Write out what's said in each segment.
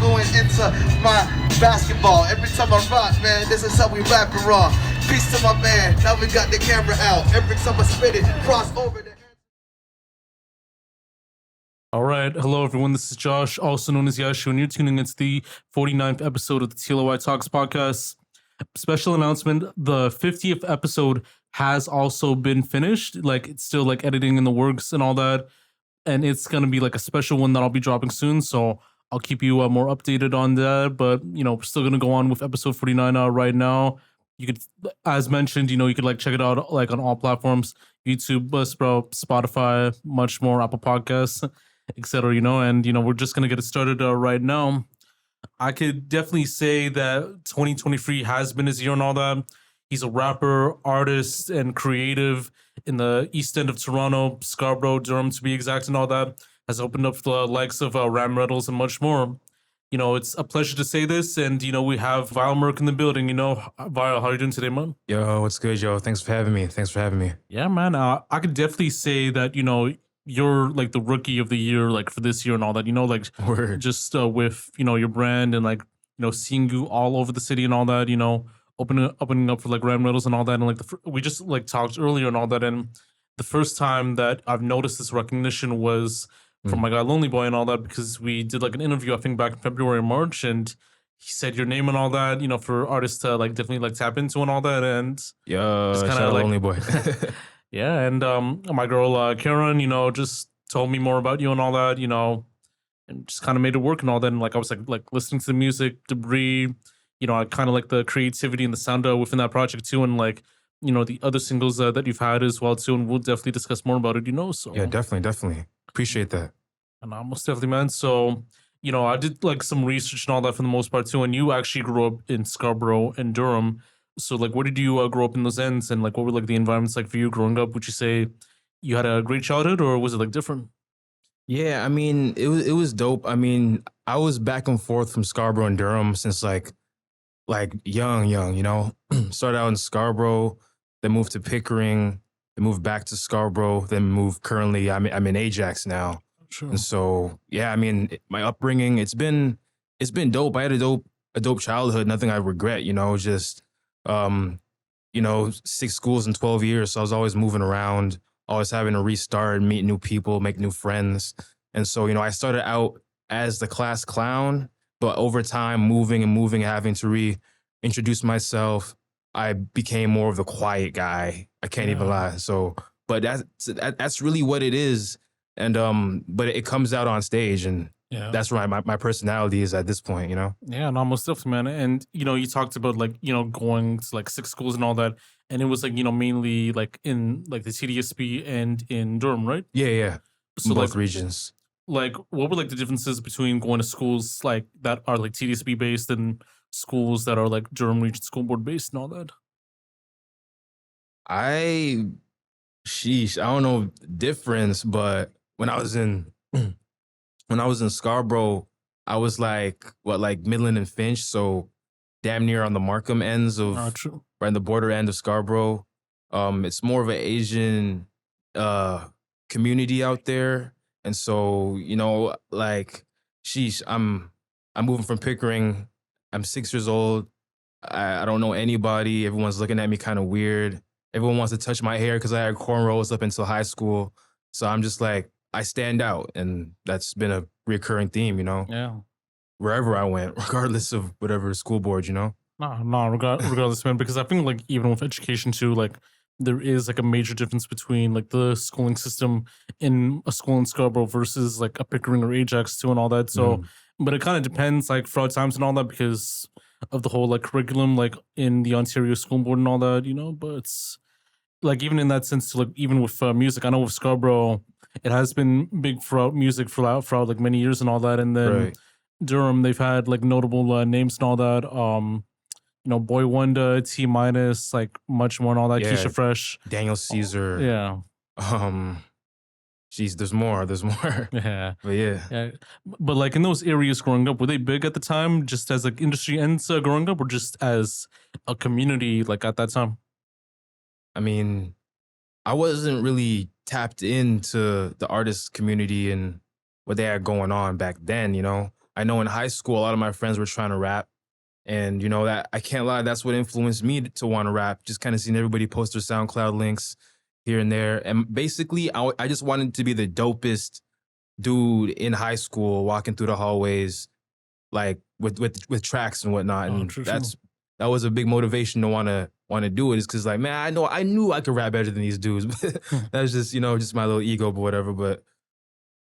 going into my basketball. Every time I rock, man, this is how we rap and raw. Peace to my man. Now we got the camera out. Every time I spit it, cross over the. All right. Hello, everyone. This is Josh, also known as Yashu, and you're tuning into the 49th episode of the TLOY Talks podcast. Special announcement, the 50th episode has also been finished. Like, it's still, like, editing in the works and all that. And it's going to be, like, a special one that I'll be dropping soon. So I'll keep you more updated on that. But, you know, we're still going to go on with episode 49 right now. You could, as mentioned, you know, you could, like, check it out, like, on all platforms. YouTube, Buzzsprout, Spotify, much more, Apple Podcasts, etc. You know, and, you know, we're just going to get it started right now. I could definitely say that 2023 has been his year and all that. He's a rapper, artist, and creative in the East End of Toronto, Scarborough, Durham to be exact, and all that. Has opened up the likes of Ram Reynolds and much more. You know, it's a pleasure to say this, and, you know, we have Murk in the building. You know, Vile, how are you doing today, man? Yo, what's good, yo? Thanks for having me. Yeah, man. I could definitely say that, you know, you're like the rookie of the year, like for this year and all that, you know, like Word. just with, you know, your brand and like, you know, seeing you all over the city and all that, you know, opening up for like Ram Riddles and all that. And like we just like talked earlier and all that. And the first time that I've noticed this recognition was from my guy Lonely Boy and all that, because we did like an interview, I think back in February or March, and he said your name and all that, you know, for artists to like definitely like tap into and all that. And Yo, just shout kinda out like- Lonely Boy. yeah, and my girl Karen, you know, just told me more about you and all that, you know, and just kind of made it work and all that. And like I was like listening to the music, Debris, you know, I kind of like the creativity and the sound within that project too, and like, you know, the other singles that you've had as well too, and we'll definitely discuss more about it, you know. So Yeah, definitely. Appreciate that. and most definitely, man. So, you know, I did like some research and all that for the most part too, and you actually grew up in Scarborough and Durham. So, like, where did you grow up in those ends, and like, what were like the environments like for you growing up? Would you say you had a great childhood, or was it like different? Yeah, I mean, it was dope. I mean, I was back and forth from Scarborough and Durham since like young, you know. Started out in Scarborough, then moved to Pickering, then moved back to Scarborough, then moved currently I'm in Ajax now. Sure. And so, yeah, I mean, my upbringing, it's been dope. I had a dope childhood, nothing I regret, you know, just you know, 6 schools in 12 years. So I was always moving around, always having to restart, meet new people, make new friends. And so, you know, I started out as the class clown, but over time, moving, having to reintroduce myself, I became more of the quiet guy. I can't even lie. So, but that's really what it is. And but it comes out on stage, and Yeah. that's where my personality is at this point, you know? Yeah, and almost definitely, man. And you know, you talked about like, you know, going to like 6 schools and all that, and it was like, you know, mainly like in like the TDSP and in Durham, right? Yeah. So Both like, regions. like what were like the differences between going to schools like that are like TDSP based and schools that are like Durham Region School Board based and all that? Sheesh, I don't know difference, but when I was in Scarborough, I was like Midland and Finch, so damn near on the Markham ends of True. right in the border end of Scarborough. It's more of an Asian community out there. And so, you know, like, sheesh, I'm moving from Pickering. I'm 6 years old. I don't know anybody. Everyone's looking at me kind of weird. Everyone wants to touch my hair because I had cornrows up until high school. So I'm just like, I stand out. And that's been a recurring theme, you know, Yeah. wherever I went, regardless of whatever school board, you know? No, regardless, man, because I think like even with education too, like there is like a major difference between like the schooling system in a school in Scarborough versus like a Pickering or Ajax too and all that. So, but it kind of depends like throughout times and all that because of the whole like curriculum like in the Ontario School Board and all that, you know. But it's like even in that sense, like even with music, I know with Scarborough, it has been big throughout music throughout like many years and all that, and then Right. Durham, they've had like notable names and all that. You know, Boy Wonder, T minus, like much more and all that. Yeah. Keisha Fresh, Daniel Caesar. yeah, Geez, there's more. yeah, But yeah. yeah. But like in those areas growing up, were they big at the time, just as like industry ends growing up, or just as a community like at that time? I mean, I wasn't really tapped into the artist community and what they had going on back then, you know. I know in high school, a lot of my friends were trying to rap. And, you know, that I can't lie, that's what influenced me to want to rap. Just kind of seeing everybody post their SoundCloud links here and there. And basically, I just wanted to be the dopest dude in high school walking through the hallways, like with tracks and whatnot. Oh, And true. that was a big motivation to want to do it, is because, like, man, I knew I could rap better than these dudes. That was just, you know, just my little ego, but whatever. But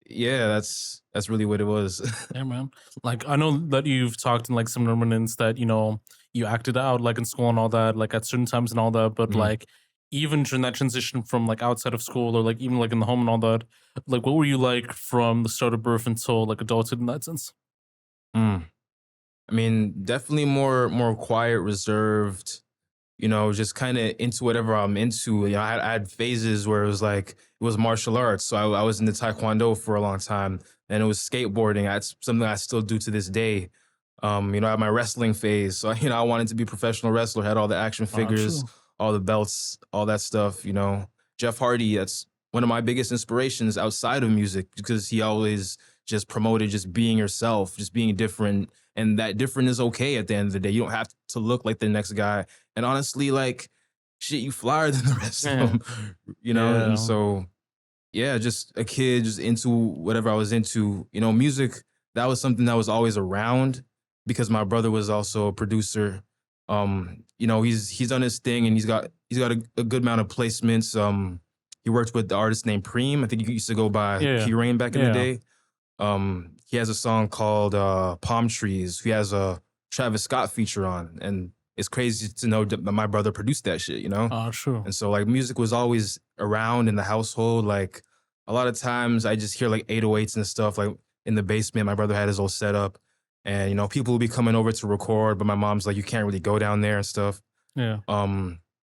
yeah, that's really what it was. Yeah, man. Like, I know that you've talked in like some remnants that, you know, you acted out like in school and all that, like at certain times and all that. But Mhm. like, even during that transition from like outside of school or like even like in the home and all that, like, what were you like from the start of birth until like adulthood in that sense? Mm. I mean, definitely more quiet, reserved, you know, just kind of into whatever I'm into. You know, I had phases where it was like, it was martial arts. So I was into Taekwondo for a long time. And it was skateboarding. That's something I still do to this day. You know, I had my wrestling phase. So, you know, I wanted to be a professional wrestler, had all the action figures, True. all the belts, all that stuff, you know. Jeff Hardy, that's one of my biggest inspirations outside of music, because he always just promoted just being yourself, just being different. And that different is okay at the end of the day. You don't have to look like the next guy. And honestly, like, shit, you flyer than the rest of them, you know? Yeah. And so, yeah, just a kid just into whatever I was into. You know, music, that was something that was always around, because my brother was also a producer. You know, he's done his thing, and he's got a good amount of placements. He worked with the artist named Preem. I think he used to go by Yeah. P Rain back in Yeah. the day. He has a song called Palm Trees. He has a Travis Scott feature on. And it's crazy to know that my brother produced that shit, you know? True. And so, like, music was always around in the household. Like, a lot of times I just hear like 808s and stuff, like in the basement. My brother had his old setup, and, you know, people would be coming over to record, but my mom's like, you can't really go down there and stuff. Yeah.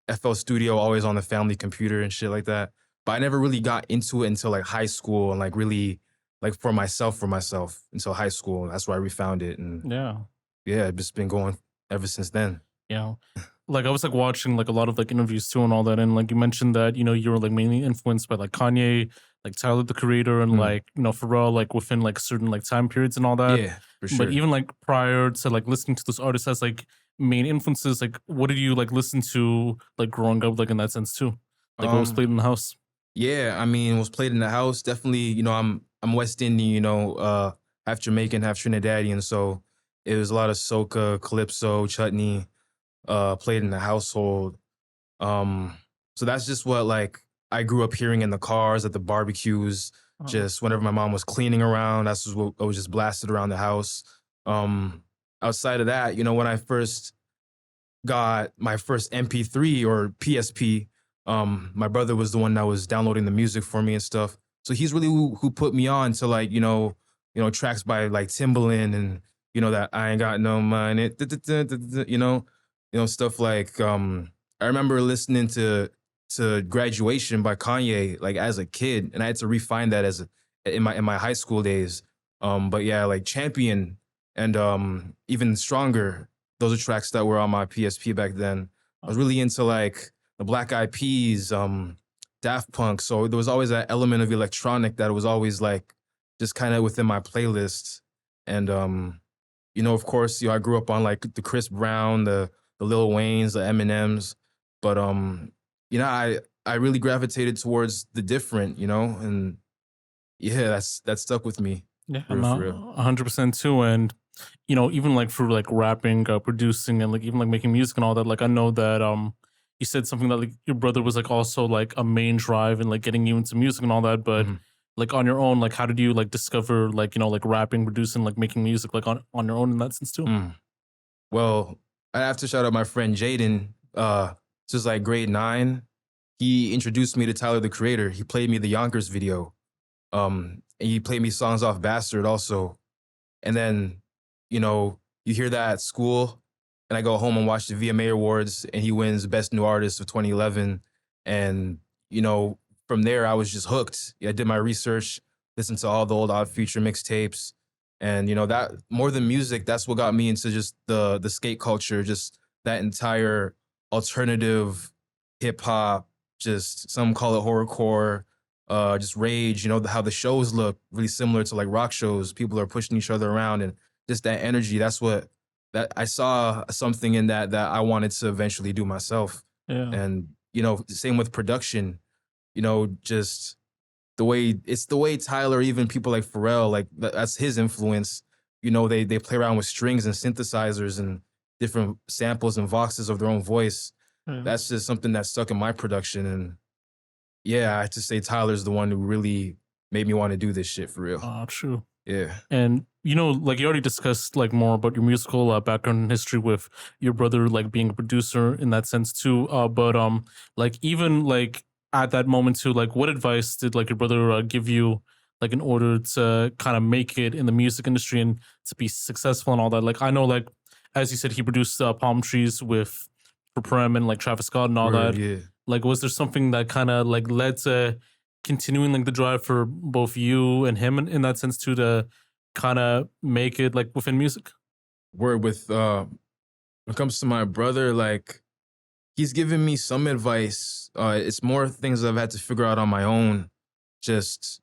FL Studio always on the family computer and shit like that. But I never really got into it until like high school, and like really like for myself until high school. That's where I refound it. And Yeah. yeah, it's just been going ever since then. Yeah. Like, I was like watching like a lot of like interviews too and all that, and like you mentioned that, you know, you were like mainly influenced by like Kanye, like Tyler the Creator, and like, you know, Pharrell, like within like certain like time periods and all that. Yeah, for sure. But even like prior to like listening to those artists as like main influences, like what did you like listen to like growing up, like in that sense too? Like what was played in the house? Yeah, I mean, it was played in the house. Definitely, you know, I'm West Indian, you know, half Jamaican, half Trinidadian. So it was a lot of soca, calypso, chutney, played in the household. So that's just what, like, I grew up hearing in the cars, at the barbecues, just whenever my mom was cleaning around, that's what was just blasted around the house. Outside of that, you know, when I first got my first MP3 or PSP, my brother was the one that was downloading the music for me and stuff. So he's really who put me on to, like, you know, tracks by like Timbaland, and, you know, that I ain't got no money, you know, stuff like, I remember listening to Graduation by Kanye, like, as a kid, and I had to refine that in my high school days. But yeah, like Champion and Even Stronger, those are tracks that were on my PSP back then. I was really into like the Black Eyed Peas, Daft Punk. So there was always that element of electronic that was always like just kind of within my playlist. And you know, of course, you know, I grew up on like the Chris Brown, the Lil Waynes, the Eminems. But you know, I really gravitated towards the different, you know, and yeah, that stuck with me. Yeah, For real. 100% too. And, you know, even like for like rapping, producing, and like even like making music and all that, like I know that you said something that like your brother was like also like a main drive and like getting you into music and all that, but like on your own, like how did you like discover like, you know, like rapping, producing, like making music like on your own in that sense too? Well, I have to shout out my friend Jaden. This is like grade 9. He introduced me to Tyler the Creator. He played me the Yonkers video. And he played me songs off Bastard also. And then, you know, you hear that at school, and I go home and watch the VMA Awards, and he wins Best New Artist of 2011. And, you know, from there, I was just hooked. I did my research, listened to all the old Odd Future mixtapes. And, you know, that more than music, that's what got me into just the skate culture, just that entire alternative hip hop, just some call it horrorcore, just rage, you know, how the shows look really similar to like rock shows. People are pushing each other around and just that energy. That's what that I saw something in that I wanted to eventually do myself. Yeah. And same with production. Just the way Tyler, even people like Pharrell, like that's his influence. They play around with strings and synthesizers and different samples and voxes of their own voice. Yeah. That's just something that stuck in my production. And yeah, I have to say Tyler's the one who really made me want to do this shit for real. True. Yeah. And like you already discussed like more about your musical background and history with your brother like being a producer in that sense too. But like even like at that moment too, like what advice did like your brother give you like in order to kind of make it in the music industry and to be successful and all that? Like I know like as you said he produced Palm Trees with for Prem and like Travis Scott and all Word, that. yeah. Like was there something that kind of like led to continuing like the drive for both you and him in that sense too to kind of make it like within music? Word with when it comes to my brother, like he's given me some advice. It's more things I've had to figure out on my own, just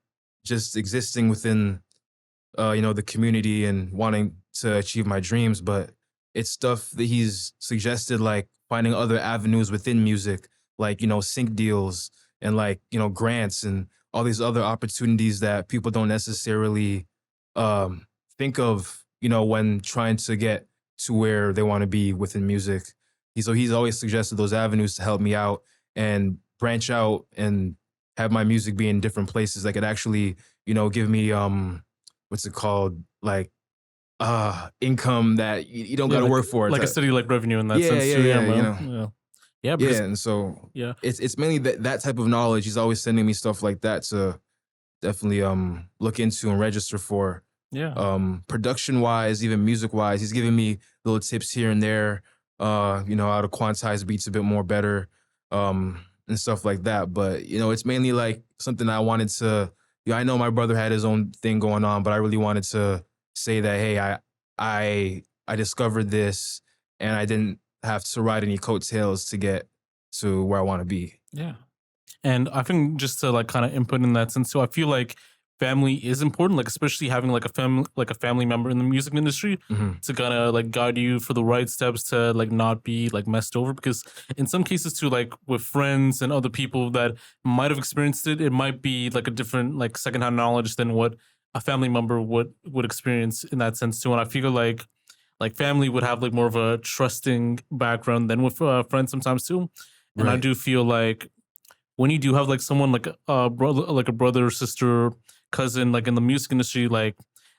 existing within the community and wanting to achieve my dreams. But it's stuff that he's suggested, like finding other avenues within music, like sync deals and like grants and all these other opportunities that people don't necessarily think of when trying to get to where they want to be within music. So he's always suggested those avenues to help me out and branch out and have my music be in different places that could actually give me what's it called, like income that you don't got to like, work for, like a steady like revenue in that Yeah, sense yeah, too. yeah, Man. Yeah, because, and so yeah, it's mainly that type of knowledge. He's always sending me stuff like that to definitely look into and register for. yeah. Production wise, even music wise, he's giving me little tips here and there. How to quantize beats a bit more better, and stuff like that. But it's mainly like something I wanted to. I know my brother had his own thing going on, but I really wanted to say that, hey, I discovered this, and I didn't have to ride any coattails to get to where I want to be. Yeah. And I think just to like kind of input in that sense, so I feel like family is important, like especially having like a family member in the music industry to kind of like guide you for the right steps to like not be like messed over. Because in some cases too, like with friends and other people that might have experienced it, it might be like a different like secondhand knowledge than what a family member would experience in that sense too. And I feel like family would have like more of a trusting background than with friends sometimes too. And I Right. do feel like when you do have like someone like a brother, like a brother, sister, cousin, like in the music industry, like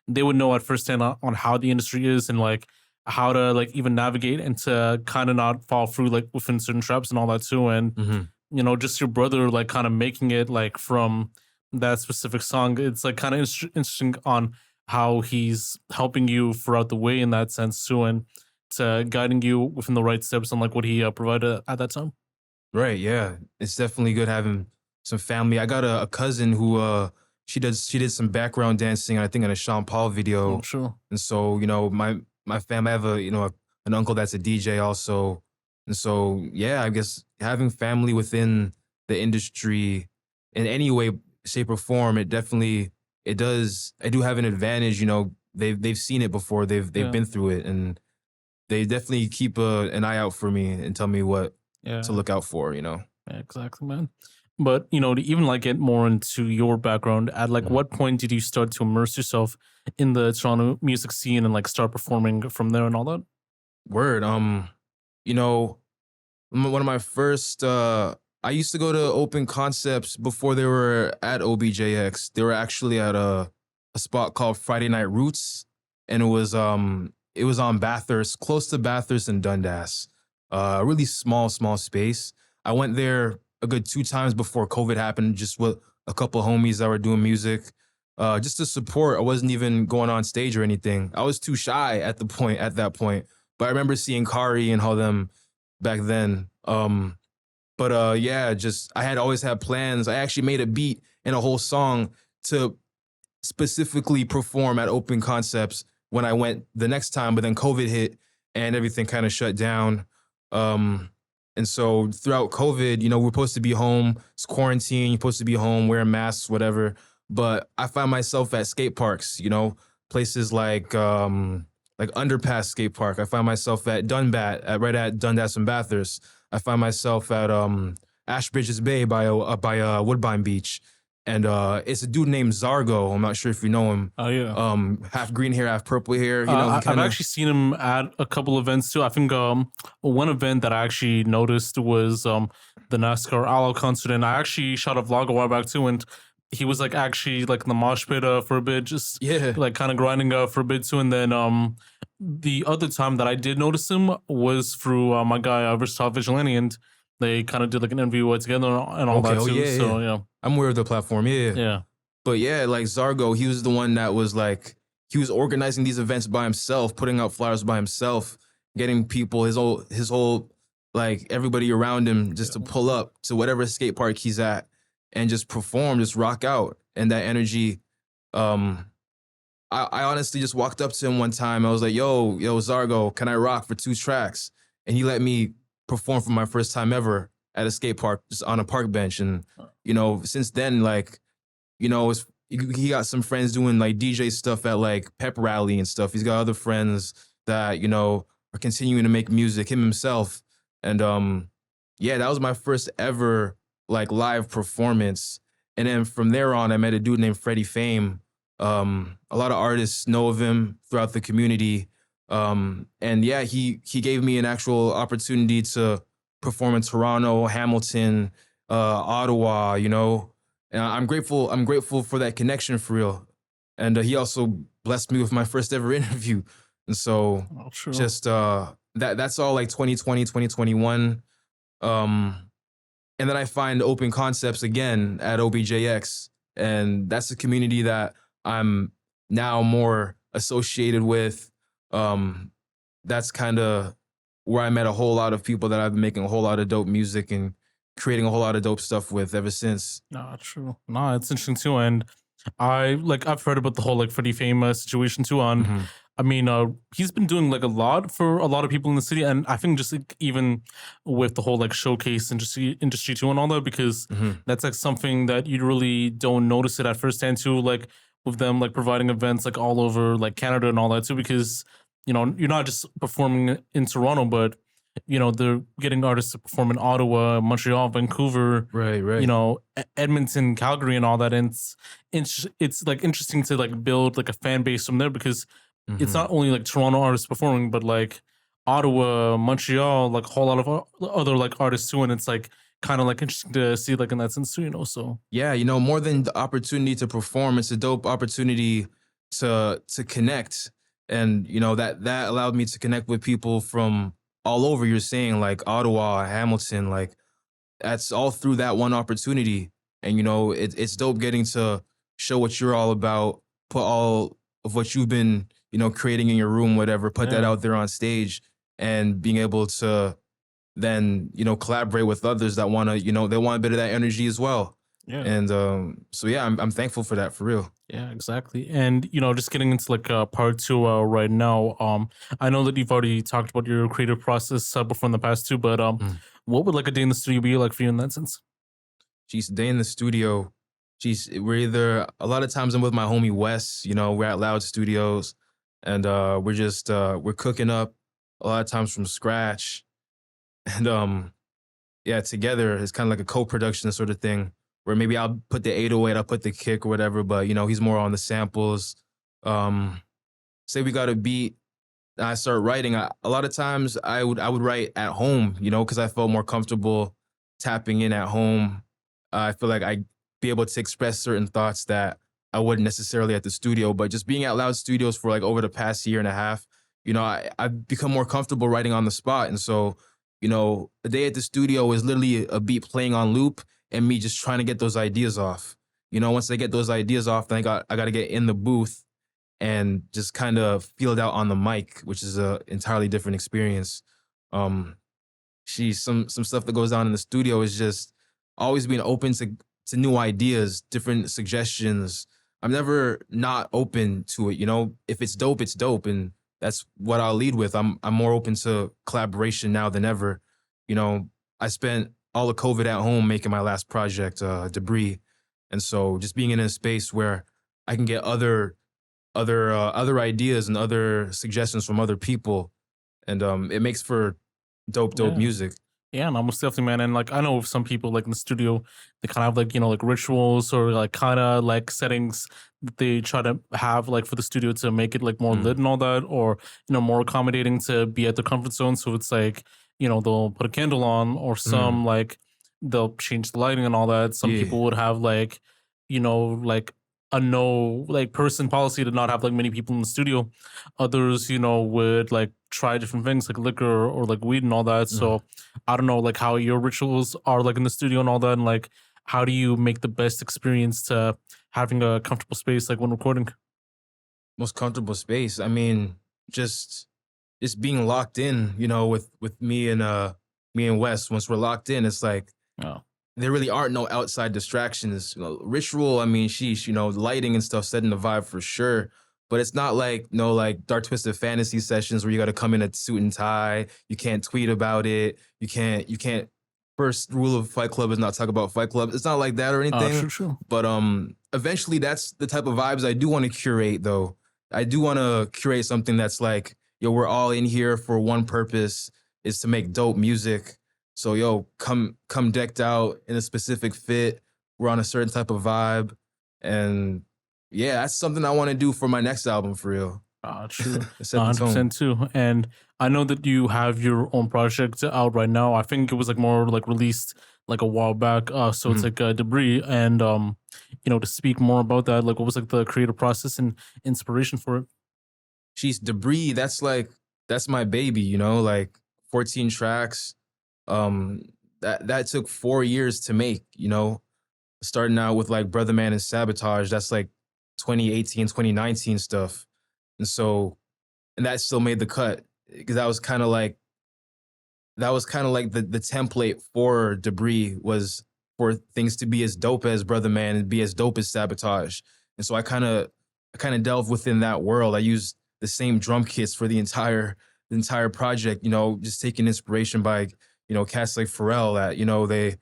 they would know at first hand on how the industry is and like how to like even navigate and to kind of not fall through like within certain traps and all that too. And just your brother like kind of making it like from that specific song, it's like kind of interesting on how he's helping you throughout the way in that sense too, and to guiding you within the right steps on like what he provided at that time. Right, yeah. It's definitely good having some family. I got a cousin who she did some background dancing, I think in a Sean Paul video. Oh, sure. And so, my family, I have an uncle that's a DJ also. And so, yeah, I guess having family within the industry in any way, shape, or form, it does. I do have an advantage, they've seen it before, they've Yeah. been through it, and they definitely keep an eye out for me and tell me what Yeah. to look out for, Yeah, exactly, man. But to even like get more into your background, at like what point did you start to immerse yourself in the Toronto music scene and like start performing from there and all that? Word. One of my first I used to go to open concepts before they were at OBJX. They were actually at a spot called Friday Night Roots, and it was on Bathurst, close to Bathurst and Dundas. A really small space. I went there a good 2 times before COVID happened, just with a couple of homies that were doing music, just to support. I wasn't even going on stage or anything. I was too shy at that point. But I remember seeing Kari and all them back then. Just I had always had plans. I actually made a beat and a whole song to specifically perform at open concepts when I went the next time, but then COVID hit and everything kind of shut down. And so throughout COVID, we're supposed to be home. It's quarantine. You're supposed to be home, wearing masks, whatever. But I find myself at skate parks, places like like underpass skate park. I find myself at right at Dundas and Bathurst. I find myself at Ashbridges Bay by Woodbine Beach, and it's a dude named Zargo. I'm not sure if you know him. Oh yeah. Half green hair, half purple hair. You know, I've actually seen him at a couple events too. I think one event that I actually noticed was the NASCAR Aloe concert, and I actually shot a vlog a while back too, and he was like actually like in the mosh pit for a bit, just like kind of grinding for a bit too. And then the other time that I did notice him was through my guy Versatile Vigilante, and they kind of did like an interview together and all that too. So yeah, I'm aware of the platform. Yeah. But yeah, like Zargo, he was the one that was like, he was organizing these events by himself, putting out flyers by himself, getting people, his whole like everybody around him just to pull up to whatever skate park he's at and just perform, just rock out. And that energy, I honestly just walked up to him one time. I was like, yo, Zargo, can I rock for 2 tracks? And he let me perform for my first time ever at a skate park, just on a park bench. And, you know, since then, like, you know, he got some friends doing like DJ stuff at like Pep Rally and stuff. He's got other friends that, you know, are continuing to make music, him himself. And yeah, that was my first ever like live performance. And then from there on, I met a dude named Freddie Fame. A lot of artists know of him throughout the community. And yeah, he gave me an actual opportunity to perform in Toronto, Hamilton, Ottawa, you know. And I'm grateful for that connection for real. And he also blessed me with my first ever interview. And so just that's all like 2020, 2021. And then I find Open Concepts again at OBJX. And that's a community that I'm now more associated with. That's kind of where I met a whole lot of people that I've been making a whole lot of dope music and creating a whole lot of dope stuff with ever since. Nah, true. Nah, it's interesting too. And I've heard about the whole like Freddie Fame situation too. I mean, he's been doing like a lot for a lot of people in the city, and I think just like, even with the whole like showcase industry too and all that, because that's like something that you really don't notice it at first hand too, like with them like providing events like all over like Canada and all that too, because you know you're not just performing in Toronto, but you know they're getting artists to perform in Ottawa, Montreal, Vancouver, right, you know, Edmonton, Calgary, and all that. And it's like interesting to like build like a fan base from there, because it's not only like Toronto artists performing, but like Ottawa, Montreal, like a whole lot of other like artists too. And it's like kind of like interesting to see like in that sense too, you know. So yeah, you know, more than the opportunity to perform, it's a dope opportunity to connect. And you know, that allowed me to connect with people from all over. You're saying like Ottawa, Hamilton, like that's all through that one opportunity. And you know, it's dope getting to show what you're all about, put all of what you've been, you know, creating in your room, whatever, put that out there on stage, and being able to then, you know, collaborate with others that want to, you know, they want a bit of that energy as well. Yeah. And so yeah, I'm thankful for that, for real. Yeah, exactly. And you know, just getting into like part 2 right now. I know that you've already talked about your creative process before in the past too, but what would like a day in the studio be like for you in that sense? Geez, day in the studio. Geez, we're either, a lot of times I'm with my homie Wes, you know, we're at Loud Studios, and we're just we're cooking up a lot of times from scratch. And yeah, together it's kind of like a co-production sort of thing, where maybe I'll put the 808, I'll put the kick or whatever, but you know, he's more on the samples. Say we got a beat, I start writing. A lot of times I would write at home, you know, because I felt more comfortable tapping in at home. I feel like I'd be able to express certain thoughts that I wouldn't necessarily at the studio. But just being at Loud Studios for like over the past year and a half, you know, I've become more comfortable writing on the spot. And so, you know, a day at the studio is literally a beat playing on loop and me just trying to get those ideas off. You know, once I get those ideas off, then I got to get in the booth and just kind of feel it out on the mic, which is a entirely different experience. Some stuff that goes on in the studio is just always being open to new ideas, different suggestions. I'm never not open to it. You know, if it's dope, it's dope. And that's what I'll lead with. I'm more open to collaboration now than ever. You know, I spent all of COVID at home making my last project, Debris. And so just being in a space where I can get other other ideas and other suggestions from other people, and it makes for dope Yeah. music. Yeah, and almost definitely, man. And like, I know some people like in the studio, they kind of have like, like rituals or like kind of like settings that they try to have like for the studio to make it like more lit and all that, or, more accommodating to be at the comfort zone. So it's like, they'll put a candle on, or some like they'll change the lighting and all that. Some Yeah. people would have like, like a no like person policy to not have like many people in the studio. Others, would like try different things like liquor or like weed and all that. So I don't know like how your rituals are like in the studio and all that, and like how do you make the best experience to having a comfortable space like when recording? Most comfortable space. I mean, just being locked in, with me and Wes. Once we're locked in, it's like Oh. there really aren't no outside distractions. Ritual, I mean, sheesh, lighting and stuff setting the vibe for sure. But it's not like no like Dark Twisted Fantasy sessions where you got to come in a suit and tie. You can't tweet about it. You can't. First rule of Fight Club is not talk about Fight Club. It's not like that or anything. Sure. But eventually that's the type of vibes I do want to curate though. I do want to curate something that's like, yo, we're all in here for one purpose, is to make dope music. So yo, come decked out in a specific fit. We're on a certain type of vibe. And yeah, that's something I want to do for my next album for real. True. Set the tone. 100% too. And I know that you have your own project out right now. I think it was like more like released like a while back. So it's like Debris. And to speak more about that, like what was like the creative process and inspiration for it? She's Debris. That's my baby, like 14 tracks. That took 4 years to make, starting out with like Brother Man and Sabotage. That's like 2018, 2019 stuff. And that still made the cut because that was kind of like the template for Debris, was for things to be as dope as Brother Man and be as dope as Sabotage. And so I kind of delved within that world. I used the same drum kits for the entire project, just taking inspiration by, cats like Pharrell that,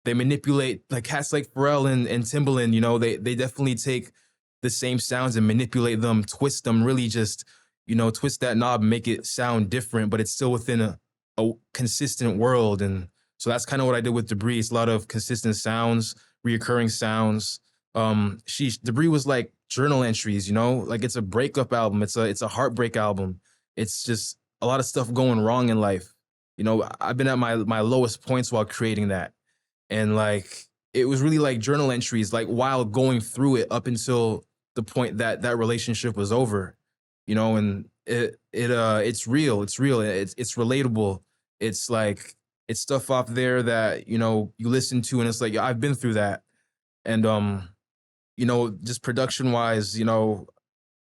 they manipulate, like cats like Pharrell and Timbaland, they definitely take the same sounds and manipulate them, twist them, really just, twist that knob and make it sound different, but it's still within a consistent world. And so that's kind of what I did with Debris. It's a lot of consistent sounds, reoccurring sounds. Debris was like journal entries, like it's a breakup album. It's a heartbreak album. It's just a lot of stuff going wrong in life. I've been at my lowest points while creating that. And like, it was really like journal entries, like while going through it up until the point that relationship was over, and it's real. It's relatable. It's like, it's stuff off there that, you listen to and it's like, I've been through that. And, just production wise,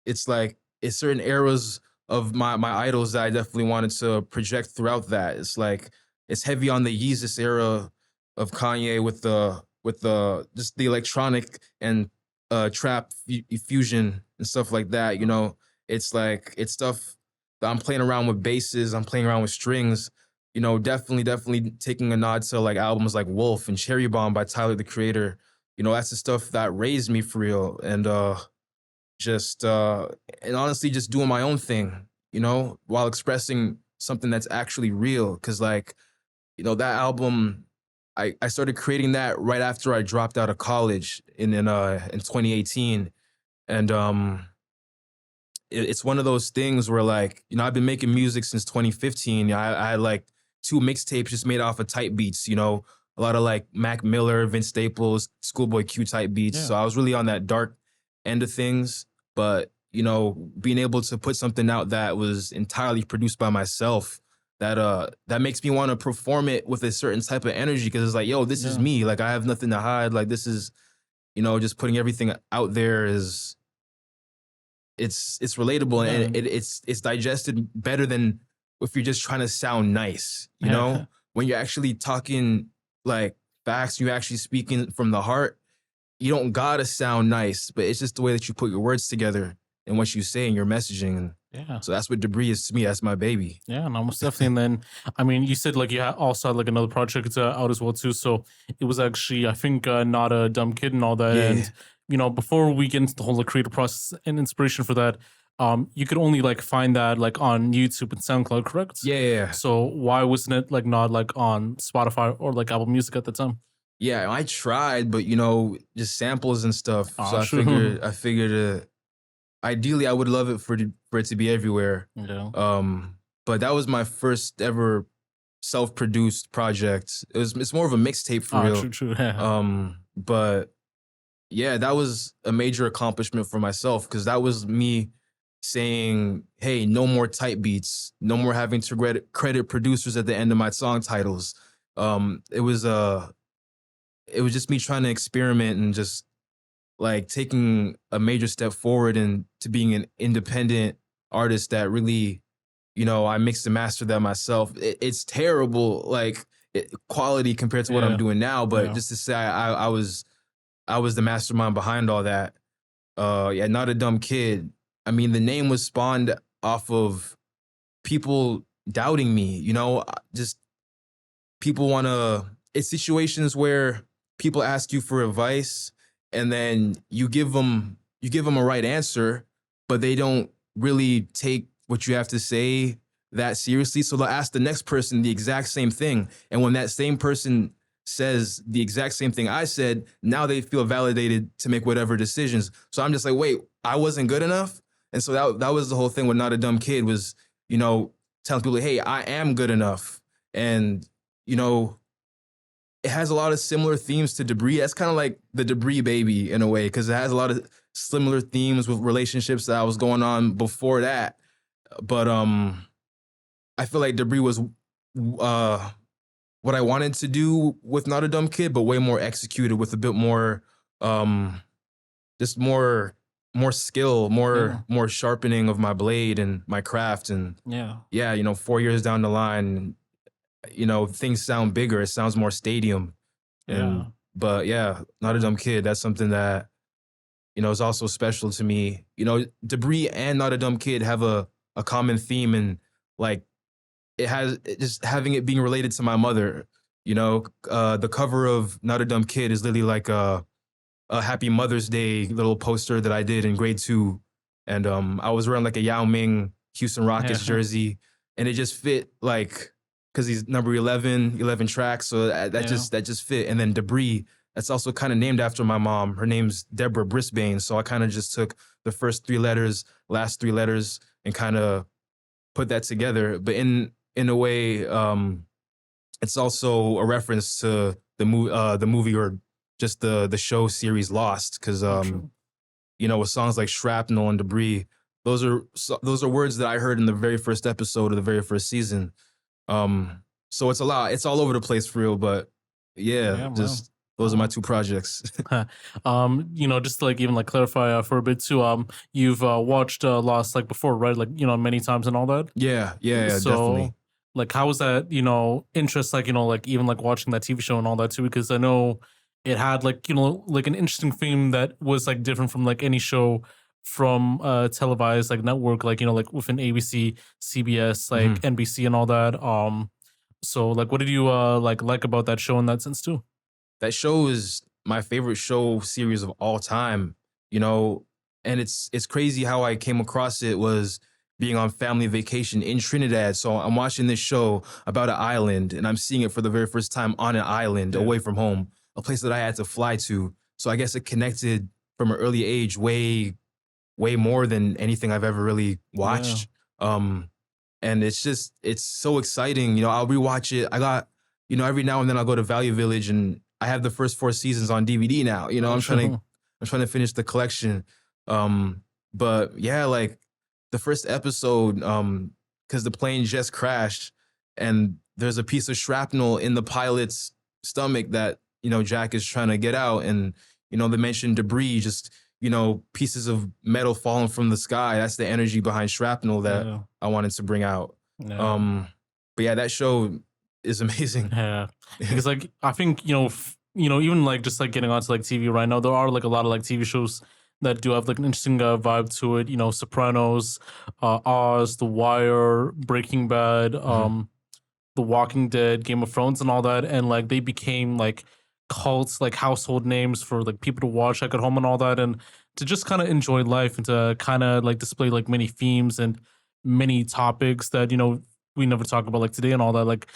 it's like, it's certain eras of my idols that I definitely wanted to project throughout that. It's like, it's heavy on the Yeezus era of Kanye with the just the electronic and trap fusion and stuff like that. It's like, it's stuff that I'm playing around with basses, I'm playing around with strings. Definitely taking a nod to like albums like Wolf and Cherry Bomb by Tyler the Creator. That's the stuff that raised me for real. And and honestly, just doing my own thing, while expressing something that's actually real. Cause like, that album, I started creating that right after I dropped out of college in 2018. And it's one of those things where like, I've been making music since 2015. I had like 2 mixtapes just made off of type beats, a lot of like Mac Miller, Vince Staples, Schoolboy Q type beats. Yeah. So I was really on that dark end of things. But, being able to put something out that was entirely produced by myself, that makes me want to perform it with a certain type of energy, because it's like, yo, this is me. Like, I have nothing to hide. Like, this is, just putting everything out there is, it's relatable and it's digested better than if you're just trying to sound nice, when you're actually talking like facts, you're actually speaking from the heart. You don't gotta sound nice, but it's just the way that you put your words together and what you say and your messaging. And Yeah. so that's what Debris is to me. That's my baby. Yeah, and almost definitely. And then, I mean, you said like you also had like another project out as well too. So it was actually, I think, Not a Dumb Kid and all that. Yeah. And before we get into the whole like creative process and inspiration for that, you could only like find that like on YouTube and SoundCloud, correct? Yeah. So why wasn't it like not like on Spotify or like Apple Music at the time? Yeah, I tried, but just samples and stuff. So Ah, sure. I figured ideally I would love it for it to be everywhere. Yeah. But that was my first ever self-produced project. It's more of a mixtape for real. True. But yeah, that was a major accomplishment for myself because that was me saying, hey, no more type beats, no more having to credit producers at the end of my song titles. It was just me trying to experiment and just like taking a major step forward and to being an independent artist that really, I mixed and mastered that myself. It's terrible, like quality compared to what I'm doing now. But just to say, I was the mastermind behind all that. Not a dumb kid. I mean, the name was spawned off of people doubting me. Just people it's situations where people ask you for advice and then you give them a right answer, but they don't really take what you have to say that seriously. So they'll ask the next person the exact same thing. And when that same person says the exact same thing I said, now they feel validated to make whatever decisions. So I'm just like, wait, I wasn't good enough? And so that was the whole thing with Not a Dumb Kid was, telling people, hey, I am good enough. And, it has a lot of similar themes to Debris. That's kind of like the Debris baby in a way, because it has a lot of similar themes with relationships that I was going on before that. But I feel like Debris was what I wanted to do with Not a Dumb Kid, but way more executed with a bit more, just more skill, more sharpening of my blade and my craft. And 4 years down the line, things sound bigger. It sounds more stadium. But Not a Dumb Kid, that's something that, is also special to me. Debris and Not a Dumb Kid have a common theme, and like just having it being related to my mother. The cover of Not a Dumb Kid is literally like a Happy Mother's Day little poster that I did in grade 2. And I was wearing like a Yao Ming Houston Rockets jersey, and it just fit like, because he's number 11 tracks, so that just fit. And then Debris, that's also kind of named after my mom. Her name's Deborah Brisbane, so I kind of just took the first 3 letters, last 3 letters, and kind of put that together. But in a way, it's also a reference to the movie or just the show series Lost, because with songs like Shrapnel and Debris, those are words that I heard in the very first episode of the very first season. So it's a lot. It's all over the place for real, but those are my 2 projects. Just to like even like clarify for a bit too. You've watched Lost like before, right? Like many times and all that. Yeah, So, definitely. like, how was that? Interest like like even like watching that TV show and all that too, because I know it had like like an interesting theme that was like different from like any show from televised like network, like like within ABC, CBS, like NBC and all that. So like what did you like about that show in that sense too? That show is my favorite show series of all time, and it's crazy how I came across it was being on family vacation in Trinidad. So I'm watching this show about an island, and I'm seeing it for the very first time on an island away from home, a place that I had to fly to. So I guess it connected from an early age way more than anything I've ever really watched. And it's so exciting. I'll rewatch it. I got, every now and then I'll go to Value Village and I have the first 4 seasons on DVD now. I'm trying to finish the collection. But yeah, like the first episode, because the plane just crashed and there's a piece of shrapnel in the pilot's stomach that, Jack is trying to get out. And, they mentioned debris, just, pieces of metal falling from the sky. That's the energy behind shrapnel that I wanted to bring out. But yeah, that show is amazing. Yeah, because like I think even like just like getting onto like TV right now, there are like a lot of like TV shows that do have like an interesting vibe to it. Sopranos, Oz, The Wire, Breaking Bad, The Walking Dead, Game of Thrones, and all that, and like they became like cults, like household names for like people to watch like at home and all that, and to just kind of enjoy life and to kind of like display like many themes and many topics that we never talk about like today and all that. Like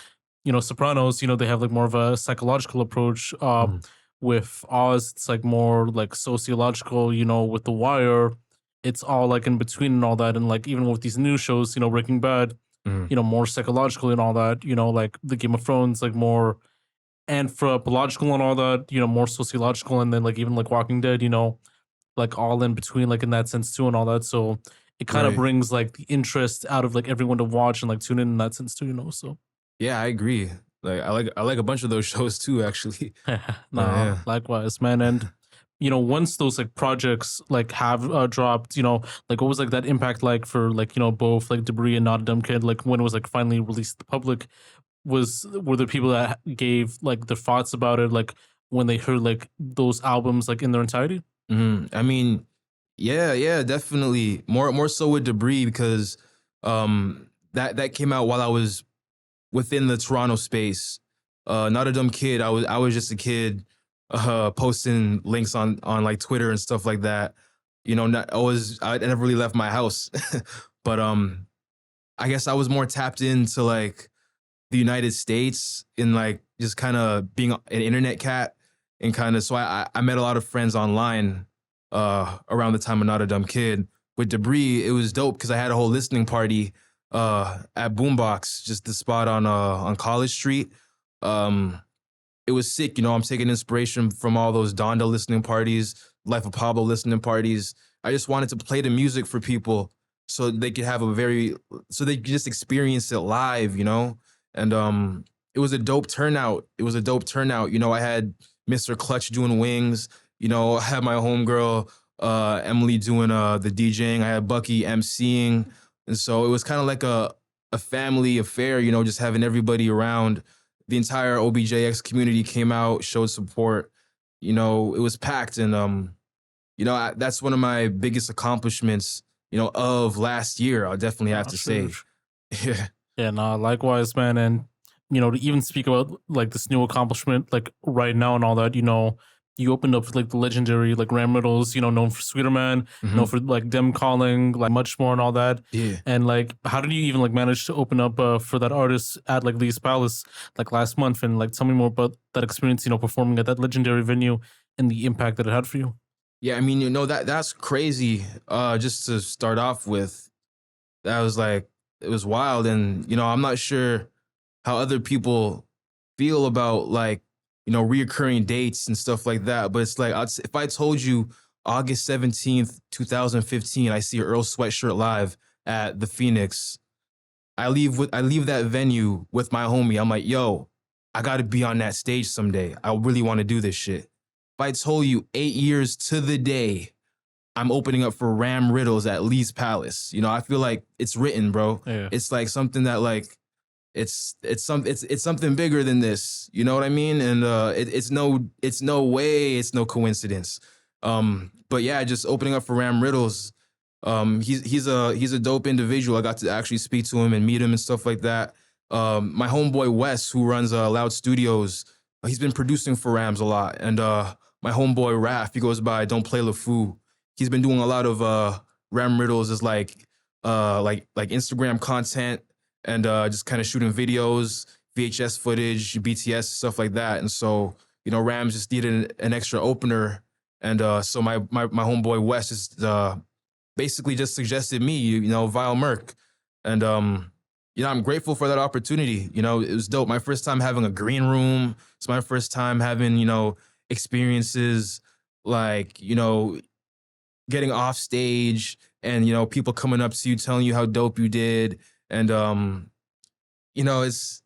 Sopranos, they have like more of a psychological approach. Mhm. With Oz, it's like more like sociological. With The Wire, it's all like in between and all that. And like even with these new shows, Breaking Bad, Mhm. more psychological and all that. Like the Game of Thrones, like more anthropological and all that. More sociological, and then like even like Walking Dead, like all in between, like in that sense too, and all that. So it kind of Right. brings like the interest out of like everyone to watch and like tune in that sense too. So Yeah, I agree. Like I like a bunch of those shows too, actually. nah, Yeah. likewise, man. And once those like projects like have dropped, like what was like that impact like for like both like Debris and Not a Dumb Kid, like when it was like finally released to the public? Were there people that gave like their thoughts about it, like when they heard like those albums like in their entirety? I mean, yeah, definitely. More so with Debris because that came out while I was within the Toronto space. Not a Dumb Kid. I was just a kid posting links on like Twitter and stuff like that. I never really left my house. But I guess I was more tapped into like the United States in like just kind of being an internet cat, and kind of so I met a lot of friends online around the time of Not a Dumb Kid. With Debris, it was dope because I had a whole listening party at Boombox, just the spot on College Street. Um, it was sick. I'm taking inspiration from all those Donda listening parties, Life of Pablo listening parties. I just wanted to play the music for people so they could have so they could just experience it live. And it was a dope turnout. I had Mr. Clutch doing wings. I had my homegirl Emily doing the DJing. I had Bucky emceeing, and so it was kind of like a family affair. Just having everybody around. The entire OBJX community came out, showed support. It was packed, and that's one of my biggest accomplishments. Of last year. I'll definitely have Oh, to sure. say. Yeah. Yeah, nah, likewise, man. And, to even speak about like this new accomplishment, like right now and all that, you opened up like the legendary like Ram Riddles, known for Sweeter Man, known Mhm. for like Dem Calling, like much more and all that. Yeah. And like, how did you even like manage to open up for that artist at like Lee's Palace like last month? And like, tell me more about that experience, performing at that legendary venue and the impact that it had for you. Yeah, I mean, that's crazy. Just to start off with, that was like it was wild, and I'm not sure how other people feel about like reoccurring dates and stuff like that. But it's like if I told you August 17th, 2015, I see Earl Sweatshirt live at the Phoenix. I leave that venue with my homie. I'm like, yo, I got to be on that stage someday. I really want to do this shit. If I told you 8 years to the day, I'm opening up for Ram Riddles at Lee's Palace. I feel like it's written, bro. Yeah. It's like something that like it's something bigger than this. You know what I mean? And it's no way, it's no coincidence. But yeah, just opening up for Ram Riddles. He's a dope individual. I got to actually speak to him and meet him and stuff like that. My homeboy Wes, who runs Loud Studios, he's been producing for Rams a lot. And my homeboy Raph, he goes by Don't Play LaFou. He's been doing a lot of Ram Riddles as like Instagram content and just kind of shooting videos, VHS footage, BTS, stuff like that. And so, Rams just needed an extra opener. And so my homeboy Wes just basically just suggested me, via Murk. And I'm grateful for that opportunity. It was dope. My first time having a green room. It's my first time having, experiences like, getting off stage and, people coming up to you, telling you how dope you did. And, it's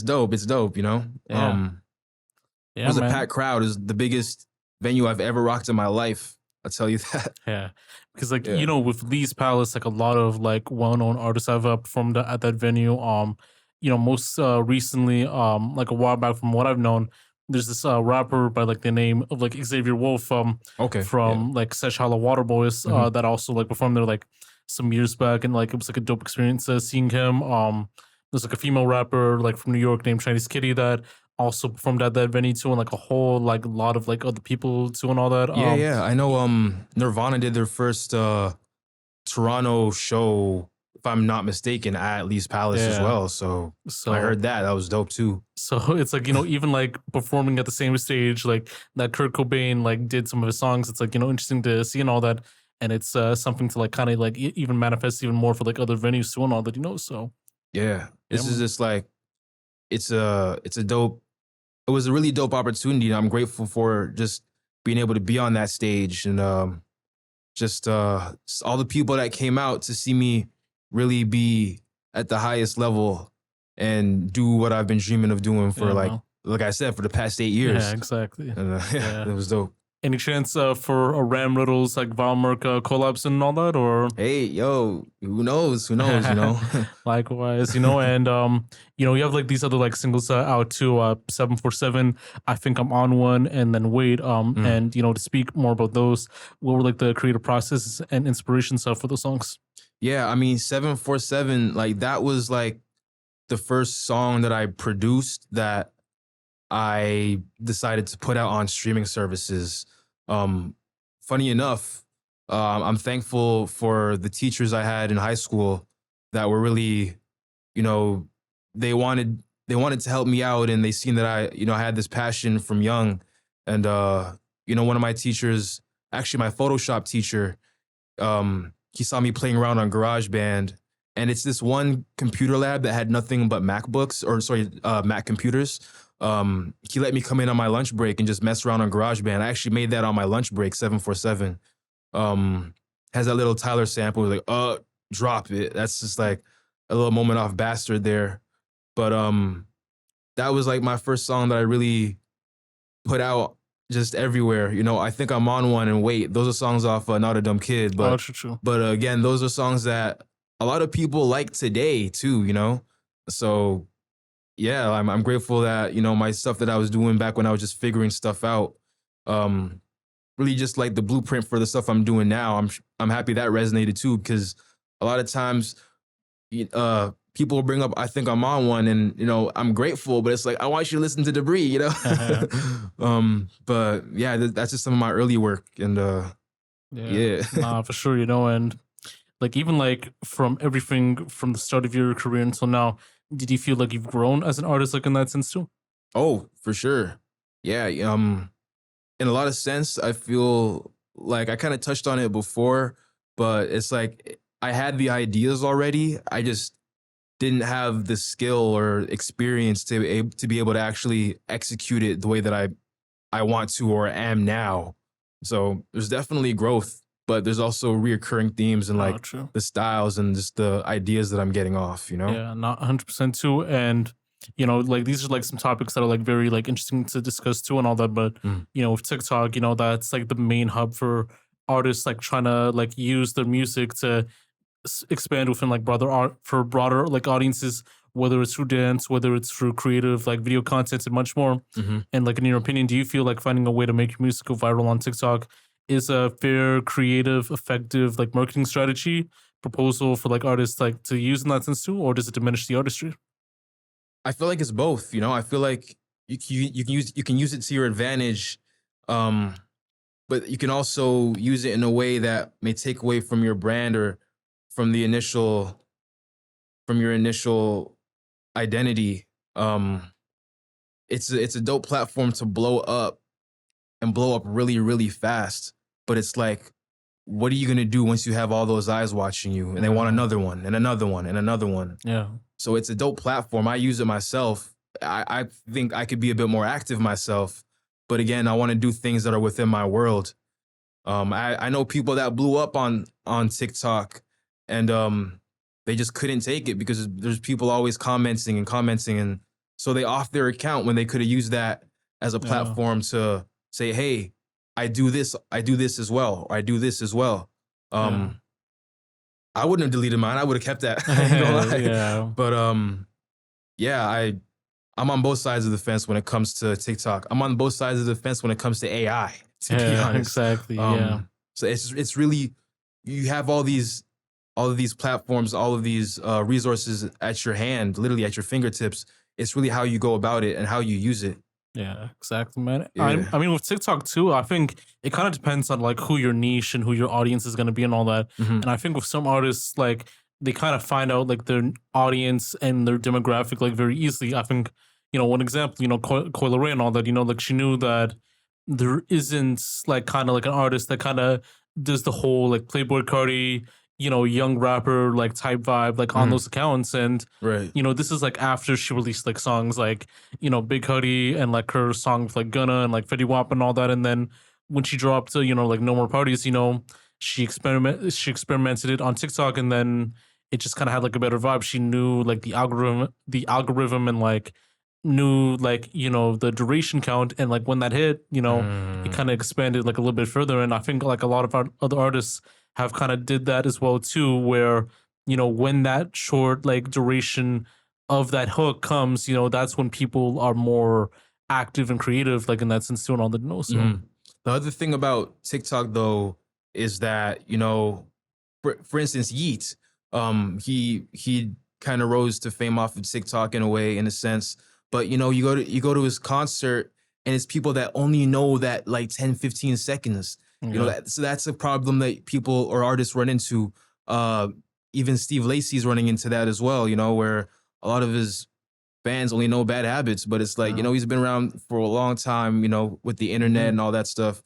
dope. It's dope, Yeah. It was a man. packed crowd. It was the biggest venue I've ever rocked in my life. I'll tell you that. Yeah, because like Yeah. with Lee's Palace, like a lot of like well-known artists have performed at that venue. Most recently, like a while back, from what I've known, there's this rapper by like the name of like Xavier Wolf, Okay. from like Sesh Hollow Water Boys, Mhm. that also like performed there like some years back, and like it was like a dope experience seeing him. There's like a female rapper like from New York named Chinese Kitty that also performed at that venue too, and like a whole like lot of like other people too and all that. Yeah. I know Nirvana did their first Toronto show, if I'm not mistaken, at Lee's Palace as Yeah. well. So So I heard that. That was dope too. So it's like, even like performing at the same stage, like that Kurt Cobain like did some of his songs. It's like, interesting to see and all that. And it's something to like kind of like even manifest even more for like other venues too and all that, So Yeah. This Yeah, is just like, it's a dope, it was a really dope opportunity. And I'm grateful for just being able to be on that stage and just all the people that came out to see me really be at the highest level and do what I've been dreaming of doing for like I said, for the past 8 years. Yeah, exactly. And, Yeah. it was dope. Any chance for a Ram Riddles like Val Murk collabs and all that, or Hey, yo, who knows? likewise, and you have like these other like singles out too, 747, I think I'm on one, and then wait, and to speak more about those, what were like the creative process and inspirations for those songs? Yeah, I mean, 747, like that was like the first song that I produced that I decided to put out on streaming services. Funny enough, I'm thankful for the teachers I had in high school that were really, they wanted to help me out, and they seen that I had this passion from young. And one of my teachers, actually my Photoshop teacher, he saw me playing around on GarageBand, and it's this one computer lab that had nothing but Mac computers. He let me come in on my lunch break and just mess around on GarageBand. I actually made that on my lunch break, 747. Has that little Tyler sample, like, drop it. That's just like a little moment off Bastard there. But that was like my first song that I really put out just everywhere. I think I'm on one, and wait, those are songs off Not a Dumb Kid. But True. But again, those are songs that a lot of people like today too, So yeah, I'm grateful that, my stuff that I was doing back when I was just figuring stuff out, really just like the blueprint for the stuff I'm doing now. I'm happy that resonated too, because a lot of times people bring up, I think I'm on one, and I'm grateful, but it's like, I want you to listen to Debris, But yeah, that's just some of my early work, and yeah. Nah, for sure, and like even like from everything from the start of your career until now, did you feel like you've grown as an artist, like in that sense too? Oh, for sure. Yeah. In a lot of sense, I feel like I kind of touched on it before, but it's like I had the ideas already. I just didn't have the skill or experience to be able to actually execute it the way that I want to or am now. So there's definitely growth, but there's also reoccurring themes and like the styles and just the ideas that I'm getting off, Yeah, not 100% too. And, like these are like some topics that are like very like interesting to discuss too and all that. But, with TikTok, that's like the main hub for artists like trying to like use their music to expand within like broader like audiences, whether it's through dance, whether it's through creative like video content and much more. And like in your opinion, do you feel like finding a way to make your music go viral on TikTok is a fair, creative, effective like marketing strategy proposal for like artists like to use in that sense too, or does it diminish the artistry? I feel like it's both. I feel like you can use it to your advantage, but you can also use it in a way that may take away from your brand or from your initial identity. It's a dope platform to blow up really, really fast. But it's like, what are you gonna do once you have all those eyes watching you and they want another one and another one and another one? Yeah. So it's a dope platform. I use it myself. I think I could be a bit more active myself. But again, I want to do things that are within my world. I know people that blew up on TikTok, and they just couldn't take it because there's people always commenting, and so they off their account when they could have used that as a platform to say, hey, I do this as well, or I do this as well. I wouldn't have deleted mine. I would have kept that. I ain't gonna lie. Yeah. But yeah, I'm on both sides of the fence when it comes to TikTok. I'm on both sides of the fence when it comes to AI, to be honest. Exactly. Yeah. So it's really, you have all of these platforms, all of these resources at your hand, literally at your fingertips. it's really how you go about it and how you use it. Yeah, exactly, man. Yeah. I mean, with TikTok too, I think it kind of depends on like who your niche and who your audience is going to be and all that. Mhm. And I think with some artists, like they kind of find out like their audience and their demographic like very easily. I think, one example, Coil Ray and all that, like she knew that there isn't like kind of like an artist that kind of does the whole like Playboy Cardi, young rapper like type vibe like on Mhm. those accounts. And Right. this is like after she released like songs like Big Huddy and like her song with like Gunna and like Fetty Wap and all that. And then when she dropped like No More Parties, she experimented it on TikTok, and then it just kind of had like a better vibe. She knew like the algorithm and like knew like the duration count, and like when that hit, it kind of expanded like a little bit further. And I think like a lot of our other artists have kind of did that as well too, where when that short like duration of that hook comes, that's when people are more active and creative, like in that sense too, and all that. So Mhm. The other thing about TikTok though is that, for instance, Yeet, he kind of rose to fame off of TikTok in a way, in a sense. But you go to his concert and it's people that only know that like 10, 15 seconds. yeah. So that's a problem that people or artists run into. Even Steve Lacy's running into that as well, where a lot of his fans only know Bad Habits, but it's like, Yeah. he's been around for a long time, with the internet and all that stuff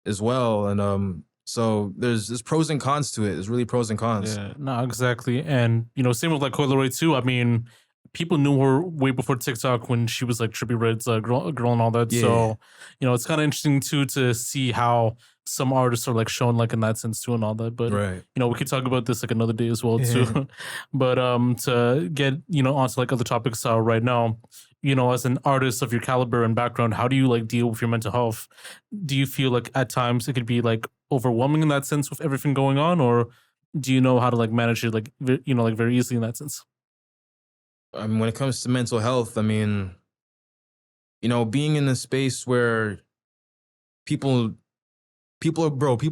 as well. And so there's pros and cons to it. There's really pros and cons. Yeah, no, exactly. And same with like Coil Ray too. I mean, people knew her way before TikTok when she was like Trippie Red's girl and all that. Yeah. So, it's kind of interesting too to see how some artists are like shown like in that sense too and all that. But Right. we could talk about this like another day as well too. But to get onto like other topics right now, as an artist of your caliber and background, how do you like deal with your mental health? Do you feel like at times it could be like overwhelming in that sense with everything going on, or do you know how to like manage it like like very easily in that sense? I mean, when it comes to mental health, I mean, being in a space where people people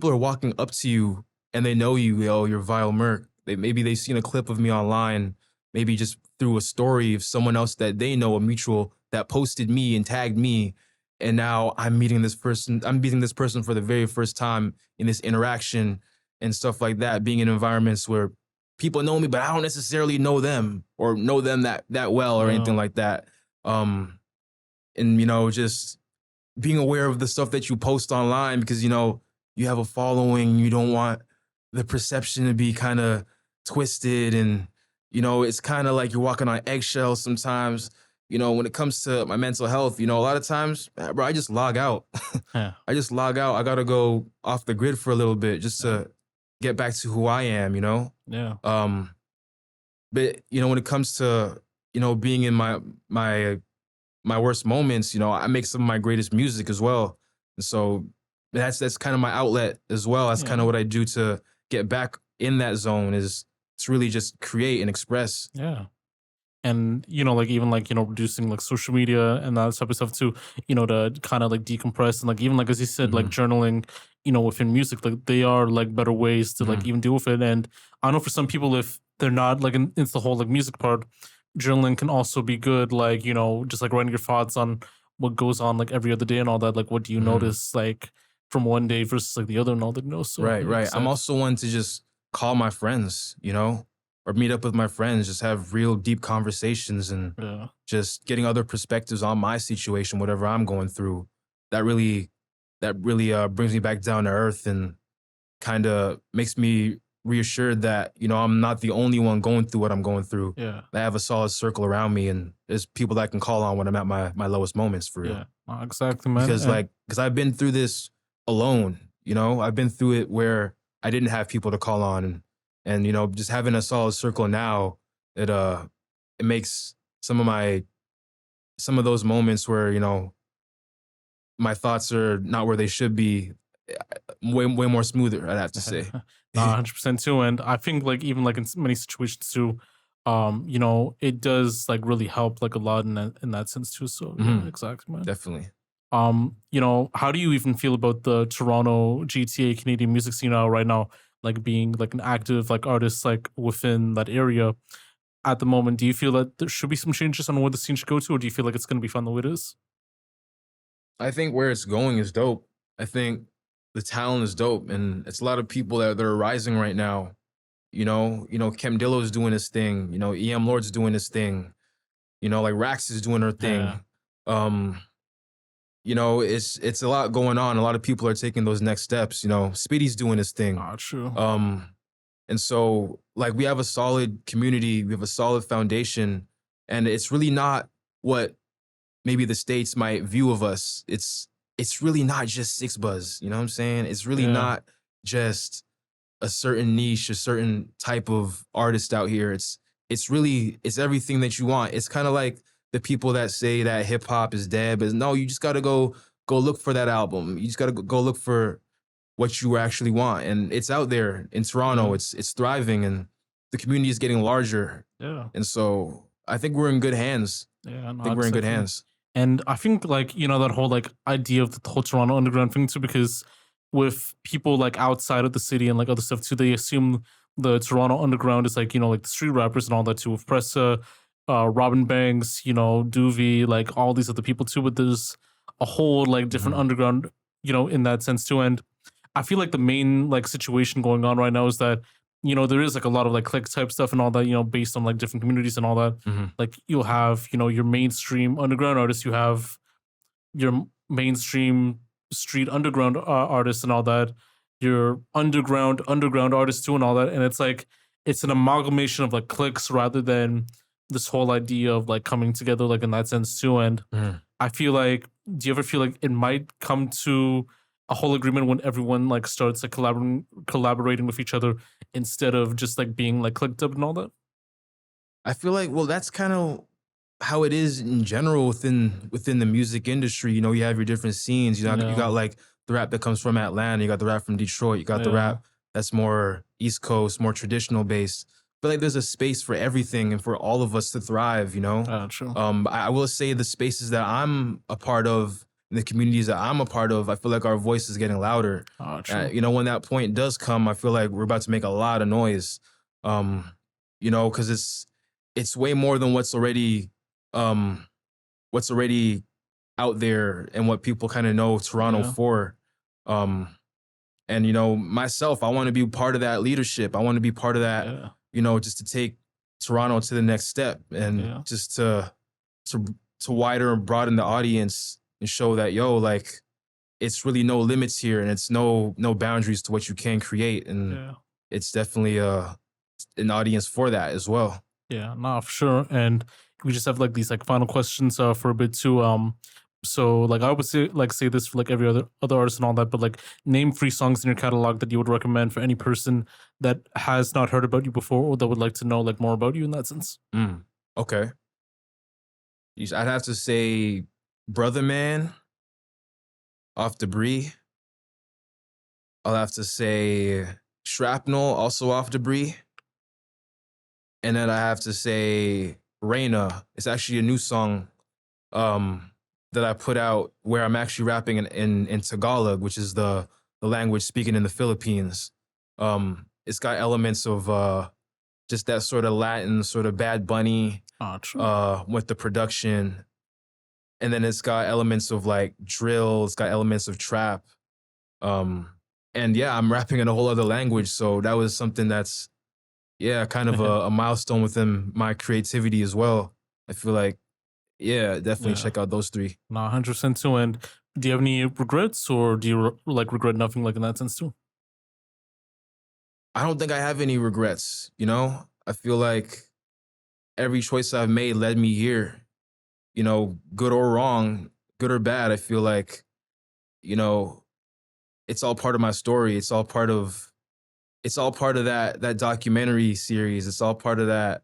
are walking up to you and they know you, you're Vile Murk. Maybe they've seen a clip of me online, maybe just through a story of someone else that they know, a mutual that posted me and tagged me. And now I'm meeting this person for the very first time in this interaction and stuff like that, being in environments where people know me, but I don't necessarily know them or know them that well or anything like that. And just being aware of the stuff that you post online, because you have a following, you don't want the perception to be kind of twisted, and it's kind of like you're walking on eggshells sometimes. When it comes to my mental health, a lot of times, bro, I just log out. Yeah. I just log out. I gotta go off the grid for a little bit just to get back to who I am, Yeah. But when it comes to being in my worst moments, I make some of my greatest music as well. And so that's kind of my outlet as well. That's kind of what I do to get back in that zone, is to really just create and express. Yeah. And like even like reducing like social media and that type of stuff too, to kind of like decompress, and like even like as you said, like journaling, within music, like they are like better ways to like even deal with it. And I know for some people, if they're not like into the whole like music part, journaling can also be good, like just like writing your thoughts on what goes on like every other day and all that, like what do you notice like from one day versus like the other and all that. So Right. exactly. I'm also one to just call my friends, or meet up with my friends, just have real deep conversations, and just getting other perspectives on my situation, whatever I'm going through. That really brings me back down to earth and kind of makes me reassured that I'm not the only one going through what I'm going through. Yeah. I have a solid circle around me, and there's people that I can call on when I'm at my lowest moments, for real. Yeah. Exactly, man. Because I've been through this alone. I've been through it where I didn't have people to call on, and just having a solid circle now, it makes some of those moments where my thoughts are not where they should be way more smoother, I'd have to say. 100% too. And I think like even like in many situations too, it does like really help like a lot in that sense too. So yeah, exactly, man. Definitely. How do you even feel about the Toronto GTA Canadian music scene right now, like being like an active like artist like within that area? at the moment, do you feel that there should be some changes on where the scene should go to, or do you feel like it's going to be fun the way it is? I think where it's going is dope. I think the talent is dope, and it's a lot of people that are rising right now. Kem Dillo's doing his thing. EM Lord's doing his thing. Like Rax is doing her thing. Yeah. It's a lot going on. A lot of people are taking those next steps. Speedy's doing his thing. True. And so like we have a solid community, we have a solid foundation, and it's really not what maybe the States might view of us. It's really not just Six Buzz. You know what I'm saying? It's really not just a certain niche, a certain type of artist out here. It's everything that you want. It's kind of like the people that say that hip hop is dead, but no, you just gotta go look for that album. You just gotta go look for what you actually want, and it's out there in Toronto. It's thriving, and the community is getting larger. Yeah, and so I think we're in good hands. Yeah, no, I think we're in good hands. And I think like that whole like idea of the whole Toronto underground thing too, because with people like outside of the city and like other stuff too, they assume the Toronto underground is like like the street rappers and all that too, with Pressa, Robin Banks, Doovie, like all these other people too. But there's a whole like different underground, in that sense too. And I feel like the main like situation going on right now is that there is like a lot of like click type stuff and all that, based on like different communities and all that. Like you'll have your mainstream underground artists, you have your mainstream street underground artists and all that, your underground artists too and all that. And it's like it's an amalgamation of like cliques rather than this whole idea of like coming together like in that sense too. And I feel like, do you ever feel like it might come to a whole agreement when everyone like starts like collaborating with each other instead of just like being like clicked up and all that? I feel like, well, that's kind of how it is in general within the music industry. You have your different scenes. You got like the rap that comes from Atlanta, you got the rap from Detroit, you got the rap that's more East Coast, more traditional based. But like there's a space for everything and for all of us to thrive, True. I will say the spaces that I'm a part of, the communities that I'm a part of, I feel like our voice is getting louder. True. When that point does come, I feel like we're about to make a lot of noise. Because it's way more than what's already out there and what people kind of know Toronto for. And myself, I want to be part of that leadership. I want to be part of that, just to take Toronto to the next step and just to wider and broaden the audience and show that, like, it's really no limits here and it's no boundaries to what you can create. And it's definitely an audience for that as well. Yeah, no, for sure. And we just have like these like final questions for a bit too. So like I would say this for like every other artist and all that, but like name 3 songs in your catalog that you would recommend for any person that has not heard about you before or that would like to know like more about you in that sense. Okay. I'd have to say Brother Man off Debris. I'll have to say Shrapnel, also off Debris. And then I have to say Reina. It's actually a new song that I put out where I'm actually rapping in Tagalog, which is the language speaking in the Philippines. It's got elements of just that sort of Latin, sort of Bad Bunny with the production. And then it's got elements of like drill, it's got elements of trap. And yeah, I'm rapping in a whole other language. So that was something that's, kind of a milestone within my creativity as well. I feel like, definitely check out those 3. No, 100% too. And do you have any regrets or do you like regret nothing like in that sense too? I don't think I have any regrets, I feel like every choice I've made led me here, good or wrong, good or bad. I feel like, it's all part of my story. It's all part of that documentary series. It's all part of that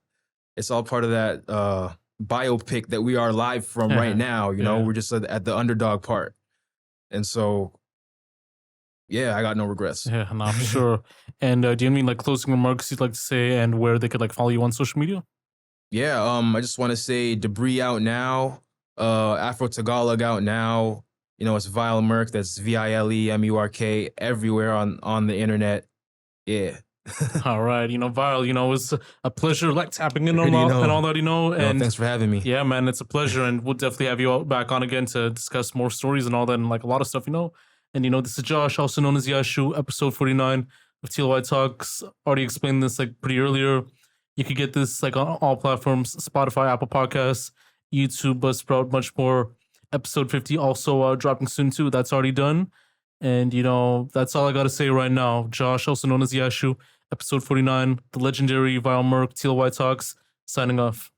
biopic that we are live from right now. We're just at the underdog part. And so, I got no regrets. Yeah, no, for sure. And do you have any like closing remarks you'd like to say and where they could like follow you on social media? Yeah, I just want to say Debris out now, Afro Tagalog out now. It's Vile Murk, that's VILEMURK everywhere on the internet. Yeah. All right, Viral, it's a pleasure like tapping in on Already know. and all that, Yo, and thanks for having me. yeah, man, it's a pleasure, and we'll definitely have you back on again to discuss more stories and all that, and like a lot of stuff, And this is Josh, also known as Yashu, episode 49 of TLOY Talks. Already explained this like pretty earlier. You could get this like on all platforms: Spotify, Apple Podcasts, YouTube, Buzzsprout, much more. Episode 50 also dropping soon too. That's already done. And that's all I gotta say right now. Josh, also known as Yashu, episode 49, the legendary Viral Murk, TLOY Talks, signing off.